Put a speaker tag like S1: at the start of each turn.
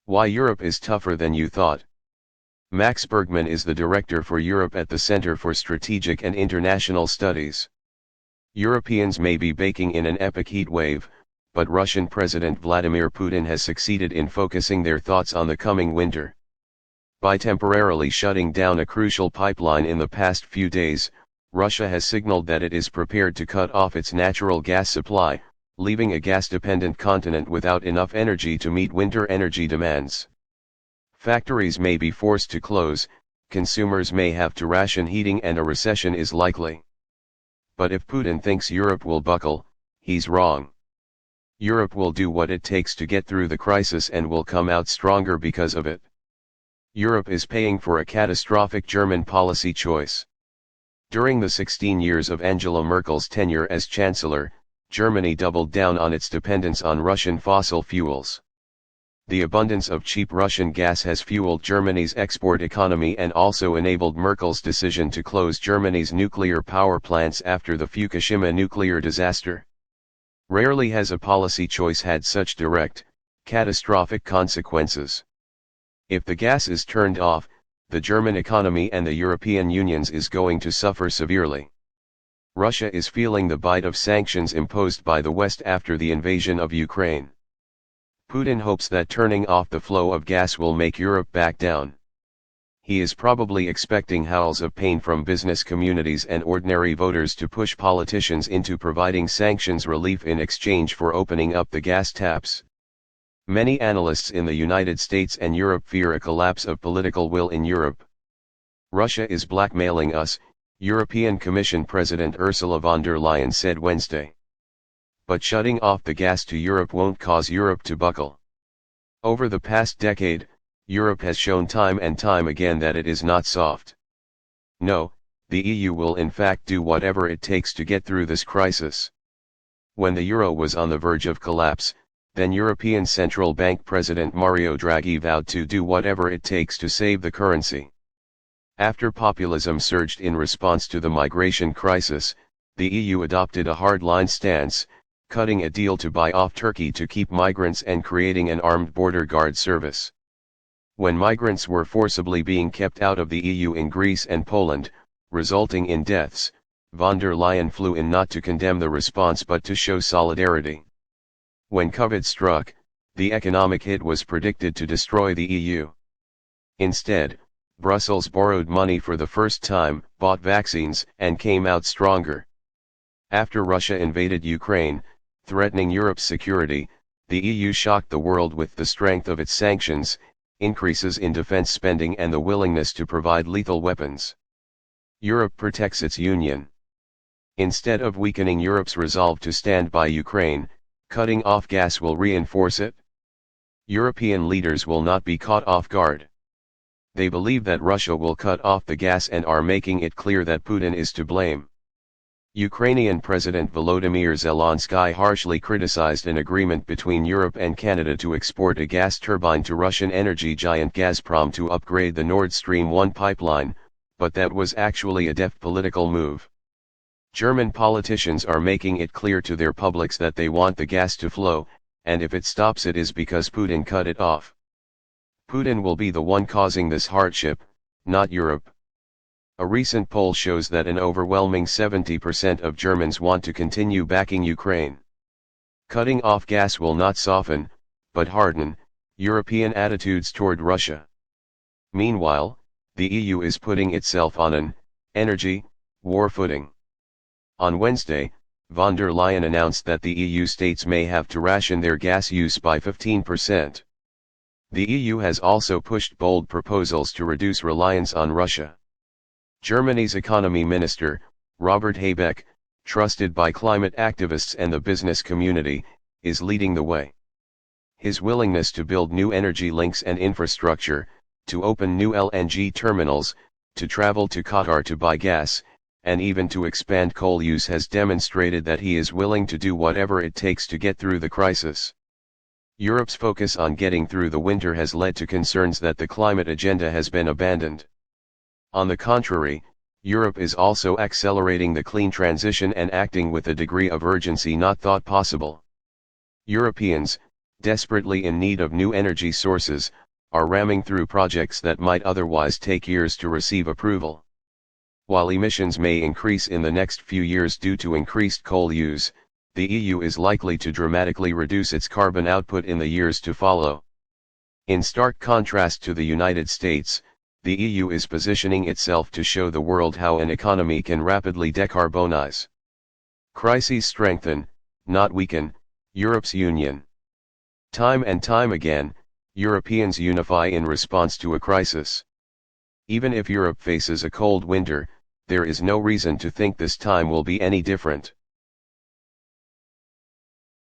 S1: Why Europe is tougher than you thought. Max Bergman is the director for Europe at the Center for Strategic and International Studies. Europeans may be baking in an epic heat wave, but Russian President Vladimir Putin has succeeded in focusing their thoughts on the coming winter. By temporarily shutting down a crucial pipeline in the past few days, Russia has signaled that it is prepared to cut off its natural gas supply, leaving a gas-dependent continent without enough energy to meet winter energy demands. Factories may be forced to close, consumers may have to ration heating, and a recession is likely. But if Putin thinks Europe will buckle, he's wrong. Europe will do what it takes to get through the crisis and will come out stronger because of it. Europe is paying for a catastrophic German policy choice. During the 16 years of Angela Merkel's tenure as Chancellor, Germany doubled down on its dependence on Russian fossil fuels. The abundance of cheap Russian gas has fueled Germany's export economy and also enabled Merkel's decision to close Germany's nuclear power plants after the Fukushima nuclear disaster. Rarely has a policy choice had such direct, catastrophic consequences. If the gas is turned off, the German economy and the European Union's is going to suffer severely. Russia is feeling the bite of sanctions imposed by the West after the invasion of Ukraine. Putin hopes that turning off the flow of gas will make Europe back down. He is probably expecting howls of pain from business communities and ordinary voters to push politicians into providing sanctions relief in exchange for opening up the gas taps. Many analysts in the United States and Europe fear a collapse of political will in Europe. Russia is blackmailing us, European Commission President Ursula von der Leyen said Wednesday. But shutting off the gas to Europe won't cause Europe to buckle. Over the past decade, Europe has shown time and time again that it is not soft. No, the EU will in fact do whatever it takes to get through this crisis. When the euro was on the verge of collapse, then European Central Bank President Mario Draghi vowed to do whatever it takes to save the currency. After populism surged in response to the migration crisis, the EU adopted a hard-line stance, cutting a deal to buy off Turkey to keep migrants and creating an armed border guard service. When migrants were forcibly being kept out of the EU in Greece and Poland, resulting in deaths, von der Leyen flew in not to condemn the response but to show solidarity. When COVID struck, the economic hit was predicted to destroy the EU. Instead, Brussels borrowed money for the first time, bought vaccines, and came out stronger. After Russia invaded Ukraine, threatening Europe's security, the EU shocked the world with the strength of its sanctions, increases in defense spending, and the willingness to provide lethal weapons. Europe protects its union. Instead of weakening Europe's resolve to stand by Ukraine, cutting off gas will reinforce it. European leaders will not be caught off guard. They believe that Russia will cut off the gas and are making it clear that Putin is to blame. Ukrainian President Volodymyr Zelensky harshly criticized an agreement between Europe and Canada to export a gas turbine to Russian energy giant Gazprom to upgrade the Nord Stream 1 pipeline, but that was actually a deft political move. German politicians are making it clear to their publics that they want the gas to flow, and if it stops it is because Putin cut it off. Putin will be the one causing this hardship, not Europe. A recent poll shows that an overwhelming 70% of Germans want to continue backing Ukraine. Cutting off gas will not soften, but harden, European attitudes toward Russia. Meanwhile, the EU is putting itself on an energy war footing. On Wednesday, von der Leyen announced that the EU states may have to ration their gas use by 15%. The EU has also pushed bold proposals to reduce reliance on Russia. Germany's economy minister, Robert Habeck, trusted by climate activists and the business community, is leading the way. His willingness to build new energy links and infrastructure, to open new LNG terminals, to travel to Qatar to buy gas, and even to expand coal use has demonstrated that he is willing to do whatever it takes to get through the crisis. Europe's focus on getting through the winter has led to concerns that the climate agenda has been abandoned. On the contrary, Europe is also accelerating the clean transition and acting with a degree of urgency not thought possible. Europeans, desperately in need of new energy sources, are ramming through projects that might otherwise take years to receive approval. While emissions may increase in the next few years due to increased coal use, the EU is likely to dramatically reduce its carbon output in the years to follow. In stark contrast to the United States, the EU is positioning itself to show the world how an economy can rapidly decarbonize. Crises strengthen, not weaken, Europe's union. Time and time again, Europeans unify in response to a crisis. Even if Europe faces a cold winter, there is no reason to think this time will be any different.